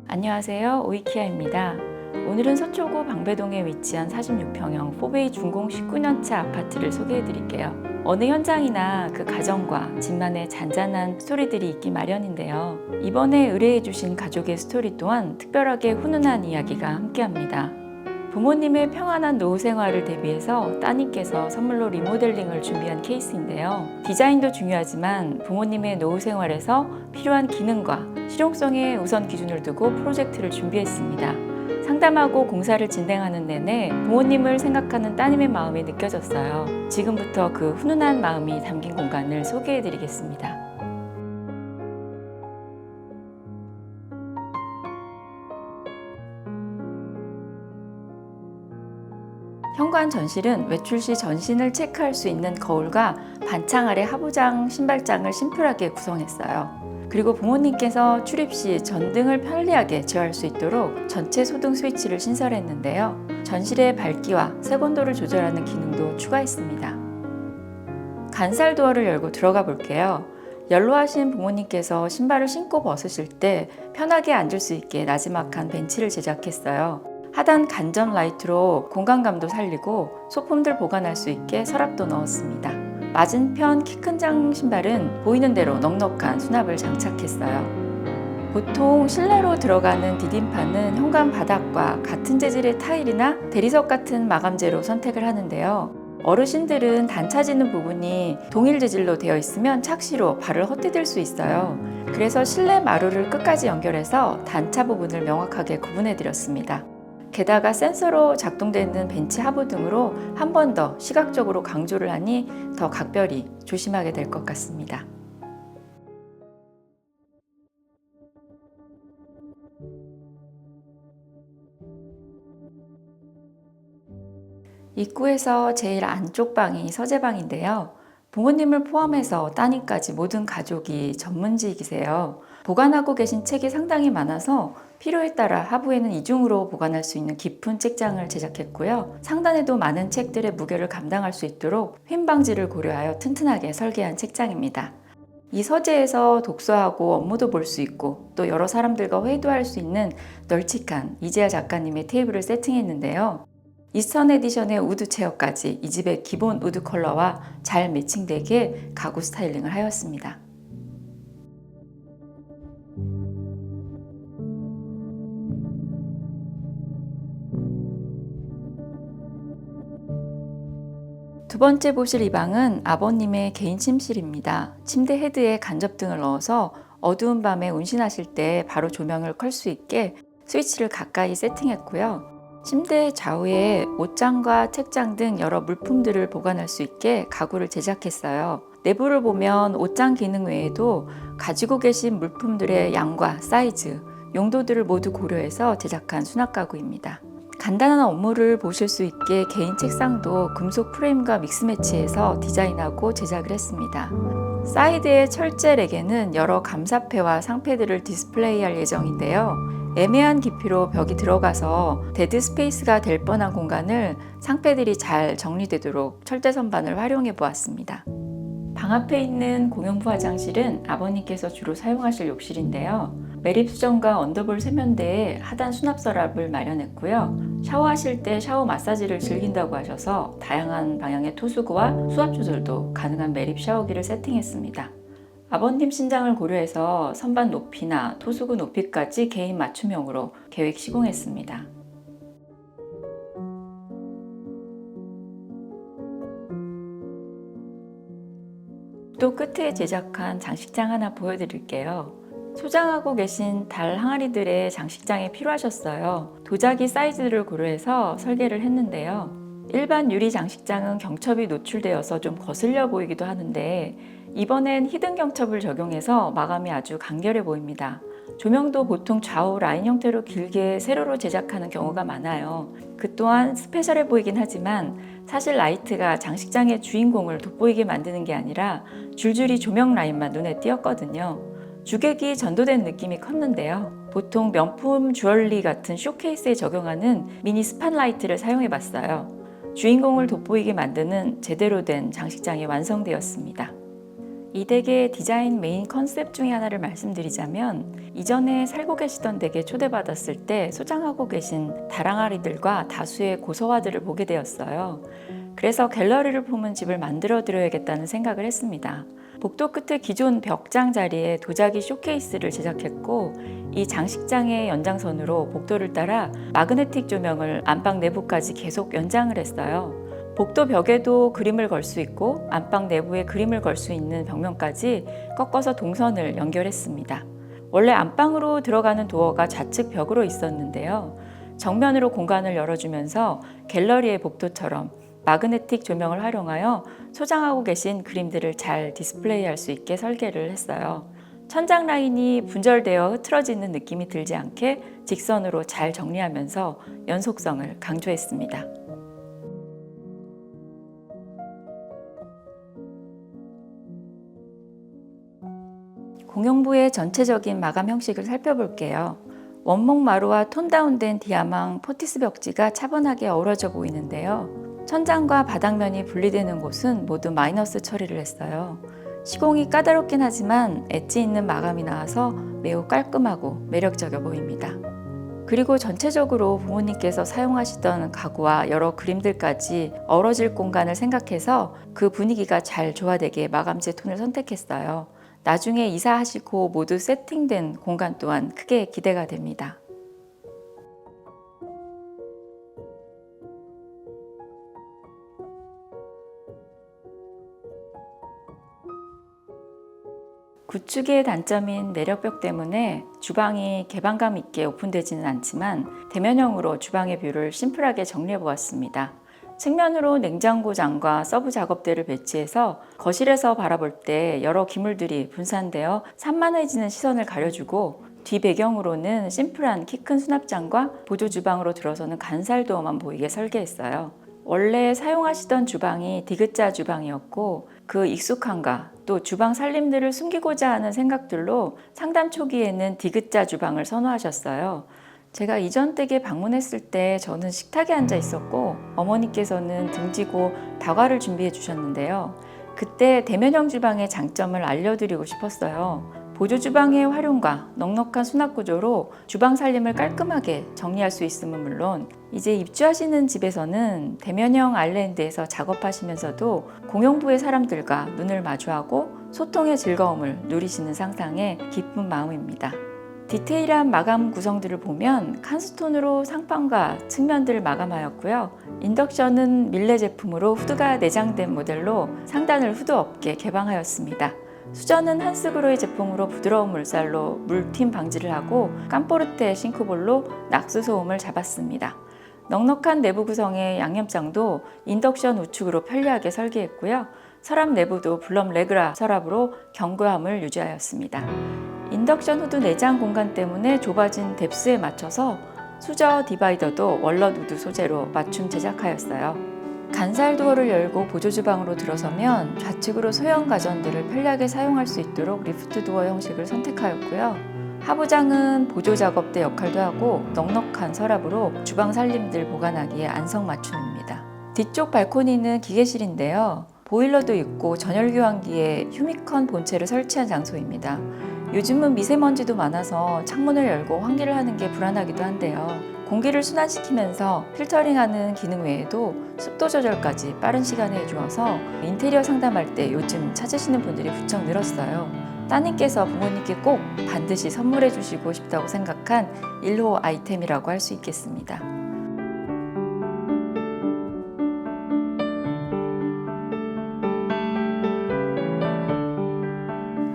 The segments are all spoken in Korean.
안녕하세요. 오이키아입니다. 오늘은 서초구 방배동에 위치한 46평형 4베이 준공 19년차 아파트를 소개해 드릴게요. 어느 현장이나 그 가정과 집만의 잔잔한 스토리들이 있기 마련인데요. 이번에 의뢰해 주신 가족의 스토리 또한 특별하게 훈훈한 이야기가 함께합니다. 부모님의 평안한 노후 생활을 대비해서 따님께서 선물로 리모델링을 준비한 케이스인데요. 디자인도 중요하지만 부모님의 노후 생활에서 필요한 기능과 실용성에 우선 기준을 두고 프로젝트를 준비했습니다. 상담하고 공사를 진행하는 내내 부모님을 생각하는 따님의 마음이 느껴졌어요. 지금부터 그 훈훈한 마음이 담긴 공간을 소개해 드리겠습니다. 현관 전실은 외출 시 전신을 체크할 수 있는 거울과 반창 아래 하부장 신발장을 심플하게 구성했어요. 그리고 부모님께서 출입 시 전등을 편리하게 제어할 수 있도록 전체 소등 스위치를 신설했는데요. 전실의 밝기와 색온도를 조절하는 기능도 추가했습니다. 간살 도어를 열고 들어가 볼게요. 연로하신 부모님께서 신발을 신고 벗으실 때 편하게 앉을 수 있게 나지막한 벤치를 제작했어요. 하단 간접 라이트로 공간감도 살리고 소품들 보관할 수 있게 서랍도 넣었습니다. 맞은편 키 큰 장 신발은 보이는 대로 넉넉한 수납을 장착했어요. 보통 실내로 들어가는 디딤판은 현관 바닥과 같은 재질의 타일이나 대리석 같은 마감재로 선택을 하는데요. 어르신들은 단차 지는 부분이 동일 재질로 되어 있으면 착시로 발을 헛디딜 수 있어요. 그래서 실내 마루를 끝까지 연결해서 단차 부분을 명확하게 구분해 드렸습니다. 게다가 센서로 작동되는 벤치 하부 등으로 한 번 더 시각적으로 강조를 하니 더 각별히 조심하게 될 것 같습니다. 입구에서 제일 안쪽 방이 서재방인데요. 부모님을 포함해서 따님까지 모든 가족이 전문직이세요. 보관하고 계신 책이 상당히 많아서 필요에 따라 하부에는 이중으로 보관할 수 있는 깊은 책장을 제작했고요. 상단에도 많은 책들의 무게를 감당할 수 있도록 휨 방지를 고려하여 튼튼하게 설계한 책장입니다. 이 서재에서 독서하고 업무도 볼 수 있고 또 여러 사람들과 회의도 할 수 있는 널찍한 이재하 작가님의 테이블을 세팅했는데요. 이스턴 에디션의 우드 체어까지 이 집의 기본 우드 컬러와 잘 매칭되게 가구 스타일링을 하였습니다. 두 번째 보실 이 방은 아버님의 개인 침실입니다. 침대 헤드에 간접등을 넣어서 어두운 밤에 운신하실 때 바로 조명을 켤 수 있게 스위치를 가까이 세팅했고요. 침대 좌우에 옷장과 책장 등 여러 물품들을 보관할 수 있게 가구를 제작했어요. 내부를 보면 옷장 기능 외에도 가지고 계신 물품들의 양과 사이즈, 용도들을 모두 고려해서 제작한 수납 가구입니다. 간단한 업무를 보실 수 있게 개인 책상도 금속 프레임과 믹스매치해서 디자인하고 제작을 했습니다. 사이드의 철제 렉에는 여러 감사패와 상패들을 디스플레이할 예정인데요. 애매한 깊이로 벽이 들어가서 데드 스페이스가 될 뻔한 공간을 상패들이 잘 정리되도록 철제 선반을 활용해 보았습니다. 방 앞에 있는 공용부 화장실은 아버님께서 주로 사용하실 욕실인데요. 매립 수전과 언더볼 세면대에 하단 수납 서랍을 마련했고요. 샤워하실 때 샤워 마사지를 즐긴다고 하셔서 다양한 방향의 토수구와 수압 조절도 가능한 매립 샤워기를 세팅했습니다. 아버님 신장을 고려해서 선반 높이나 토수구 높이까지 개인 맞춤형으로 계획 시공했습니다. 또 끝에 제작한 장식장 하나 보여드릴게요. 소장하고 계신 달 항아리들의 장식장이 필요하셨어요. 도자기 사이즈를 고려해서 설계를 했는데요. 일반 유리 장식장은 경첩이 노출되어서 좀 거슬려 보이기도 하는데 이번엔 히든 경첩을 적용해서 마감이 아주 간결해 보입니다. 조명도 보통 좌우 라인 형태로 길게 세로로 제작하는 경우가 많아요. 그 또한 스페셜해 보이긴 하지만 사실 라이트가 장식장의 주인공을 돋보이게 만드는 게 아니라 줄줄이 조명 라인만 눈에 띄었거든요. 주객이 전도된 느낌이 컸는데요. 보통 명품 주얼리 같은 쇼케이스에 적용하는 미니 스팟라이트를 사용해 봤어요. 주인공을 돋보이게 만드는 제대로 된 장식장이 완성되었습니다. 이 댁의 디자인 메인 컨셉 중에 하나를 말씀드리자면 이전에 살고 계시던 댁에 초대받았을 때 소장하고 계신 다랑아리들과 다수의 고서화들을 보게 되었어요. 그래서 갤러리를 품은 집을 만들어 드려야겠다는 생각을 했습니다. 복도 끝에 기존 벽장 자리에 도자기 쇼케이스를 제작했고 이 장식장의 연장선으로 복도를 따라 마그네틱 조명을 안방 내부까지 계속 연장을 했어요. 복도 벽에도 그림을 걸 수 있고 안방 내부에 그림을 걸 수 있는 벽면까지 꺾어서 동선을 연결했습니다. 원래 안방으로 들어가는 도어가 좌측 벽으로 있었는데요. 정면으로 공간을 열어주면서 갤러리의 복도처럼 마그네틱 조명을 활용하여 소장하고 계신 그림들을 잘 디스플레이할 수 있게 설계를 했어요. 천장 라인이 분절되어 흐트러지는 느낌이 들지 않게 직선으로 잘 정리하면서 연속성을 강조했습니다. 공용부의 전체적인 마감 형식을 살펴볼게요. 원목 마루와 톤 다운된 디아망 포티스 벽지가 차분하게 어우러져 보이는데요. 천장과 바닥면이 분리되는 곳은 모두 마이너스 처리를 했어요. 시공이 까다롭긴 하지만 엣지 있는 마감이 나와서 매우 깔끔하고 매력적이어 보입니다. 그리고 전체적으로 부모님께서 사용하시던 가구와 여러 그림들까지 어우러질 공간을 생각해서 그 분위기가 잘 조화되게 마감재 톤을 선택했어요. 나중에 이사하시고 모두 세팅된 공간 또한 크게 기대가 됩니다. 구축의 단점인 내력벽 때문에 주방이 개방감 있게 오픈되지는 않지만 대면형으로 주방의 뷰를 심플하게 정리해 보았습니다. 측면으로 냉장고장과 서브 작업대를 배치해서 거실에서 바라볼 때 여러 기물들이 분산되어 산만해지는 시선을 가려주고 뒤 배경으로는 심플한 키 큰 수납장과 보조 주방으로 들어서는 간살도어만 보이게 설계했어요. 원래 사용하시던 주방이 디귿자 주방이었고 그 익숙함과 또 주방 살림들을 숨기고자 하는 생각들로 상담 초기에는 디귿자 주방을 선호하셨어요. 제가 이전 댁에 방문했을 때 저는 식탁에 앉아 있었고 어머니께서는 등지고 다과를 준비해 주셨는데요. 그때 대면형 주방의 장점을 알려드리고 싶었어요. 보조 주방의 활용과 넉넉한 수납 구조로 주방 살림을 깔끔하게 정리할 수 있음은 물론 이제 입주하시는 집에서는 대면형 아일랜드에서 작업하시면서도 공용부의 사람들과 눈을 마주하고 소통의 즐거움을 누리시는 상상에 기쁜 마음입니다. 디테일한 마감 구성들을 보면 칸스톤으로 상판과 측면들을 마감하였고요. 인덕션은 밀레 제품으로 후드가 내장된 모델로 상단을 후드 없게 개방하였습니다. 수전은 한스그로의 제품으로 부드러운 물살로 물팀 방지를 하고 깜포르테 싱크볼로 낙수 소음을 잡았습니다. 넉넉한 내부 구성의 양념장도 인덕션 우측으로 편리하게 설계했고요. 서랍 내부도 블럼 레그라 서랍으로 견고함을 유지하였습니다. 인덕션 후드 내장 공간 때문에 좁아진 뎁스에 맞춰서 수저 디바이더도 월넛 우드 소재로 맞춤 제작하였어요. 간살 도어를 열고 보조 주방으로 들어서면 좌측으로 소형 가전들을 편리하게 사용할 수 있도록 리프트 도어 형식을 선택하였고요. 하부장은 보조 작업대 역할도 하고 넉넉한 서랍으로 주방 살림들 보관하기에 안성맞춤입니다. 뒤쪽 발코니는 기계실인데요. 보일러도 있고 전열 교환기에 휴미컨 본체를 설치한 장소입니다. 요즘은 미세먼지도 많아서 창문을 열고 환기를 하는 게 불안하기도 한데요. 공기를 순환시키면서 필터링하는 기능 외에도 습도 조절까지 빠른 시간에 해주어서 인테리어 상담할 때 요즘 찾으시는 분들이 부쩍 늘었어요. 따님께서 부모님께 꼭 반드시 선물해 주시고 싶다고 생각한 1호 아이템이라고 할 수 있겠습니다.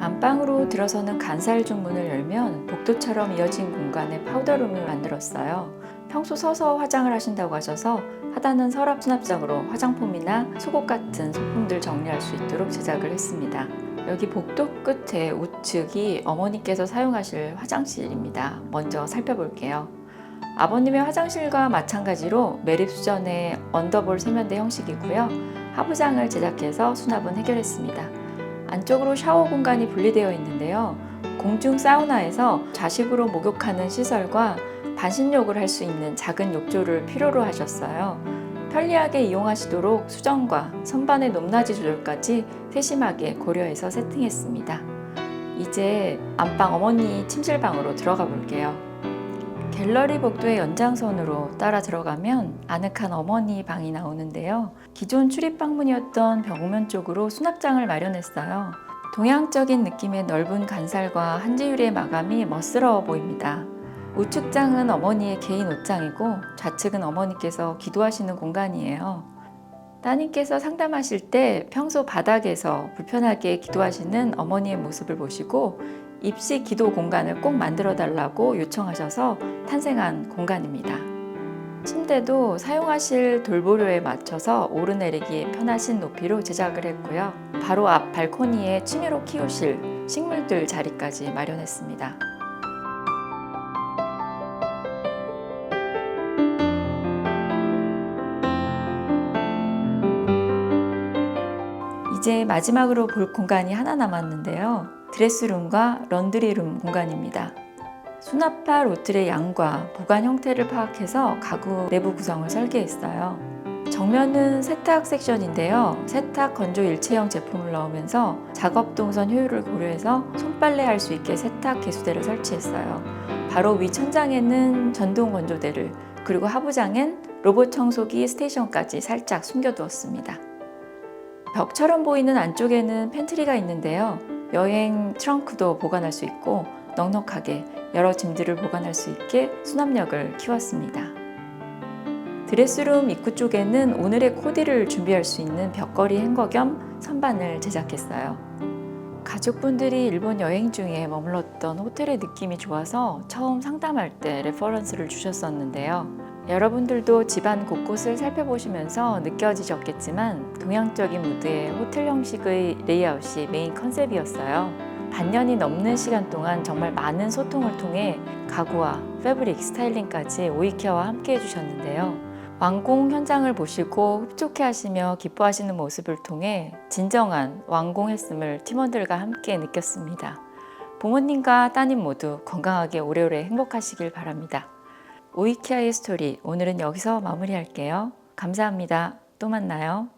안방으로 들어서는 간살 중문을 열면 복도처럼 이어진 공간에 파우더룸을 만들었어요. 평소 서서 화장을 하신다고 하셔서 하단은 서랍 수납장으로 화장품이나 속옷 같은 소품들 정리할 수 있도록 제작을 했습니다. 여기 복도 끝에 우측이 어머니께서 사용하실 화장실입니다. 먼저 살펴볼게요. 아버님의 화장실과 마찬가지로 매립 수전의 언더볼 세면대 형식이고요. 하부장을 제작해서 수납은 해결했습니다. 안쪽으로 샤워 공간이 분리되어 있는데요. 공중 사우나에서 좌식으로 목욕하는 시설과 반신욕을 할 수 있는 작은 욕조를 필요로 하셨어요. 편리하게 이용하시도록 수정과 선반의 높낮이 조절까지 세심하게 고려해서 세팅했습니다. 이제 안방 어머니 침실방으로 들어가 볼게요. 갤러리 복도의 연장선으로 따라 들어가면 아늑한 어머니 방이 나오는데요. 기존 출입 방문이었던 벽면 쪽으로 수납장을 마련했어요. 동양적인 느낌의 넓은 간살과 한지유리의 마감이 멋스러워 보입니다. 우측장은 어머니의 개인 옷장이고 좌측은 어머니께서 기도하시는 공간이에요. 따님께서 상담하실 때 평소 바닥에서 불편하게 기도하시는 어머니의 모습을 보시고 입시 기도 공간을 꼭 만들어 달라고 요청하셔서 탄생한 공간입니다. 침대도 사용하실 돌보료에 맞춰서 오르내리기 편하신 높이로 제작을 했고요. 바로 앞 발코니에 취미로 키우실 식물들 자리까지 마련했습니다. 이제 마지막으로 볼 공간이 하나 남았는데요. 드레스룸과 런드리룸 공간입니다. 수납할 옷들의 양과 보관 형태를 파악해서 가구 내부 구성을 설계했어요. 정면은 세탁 섹션인데요. 세탁 건조 일체형 제품을 넣으면서 작업 동선 효율을 고려해서 손빨래 할 수 있게 세탁 개수대를 설치했어요. 바로 위 천장에는 전동 건조대를, 그리고 하부장엔 로봇 청소기 스테이션까지 살짝 숨겨두었습니다. 벽처럼 보이는 안쪽에는 팬트리가 있는데요. 여행 트렁크도 보관할 수 있고 넉넉하게 여러 짐들을 보관할 수 있게 수납력을 키웠습니다. 드레스룸 입구 쪽에는 오늘의 코디를 준비할 수 있는 벽걸이 행거 겸 선반을 제작했어요. 가족분들이 일본 여행 중에 머물렀던 호텔의 느낌이 좋아서 처음 상담할 때 레퍼런스를 주셨었는데요. 여러분들도 집안 곳곳을 살펴보시면서 느껴지셨겠지만 동양적인 무드의 호텔 형식의 레이아웃이 메인 컨셉이었어요. 반년이 넘는 시간 동안 정말 많은 소통을 통해 가구와 패브릭, 스타일링까지 오이케아와 함께 해주셨는데요. 완공 현장을 보시고 흡족해 하시며 기뻐하시는 모습을 통해 진정한 완공했음을 팀원들과 함께 느꼈습니다. 부모님과 따님 모두 건강하게 오래오래 행복하시길 바랍니다. 오이케아의 스토리, 오늘은 여기서 마무리할게요. 감사합니다. 또 만나요.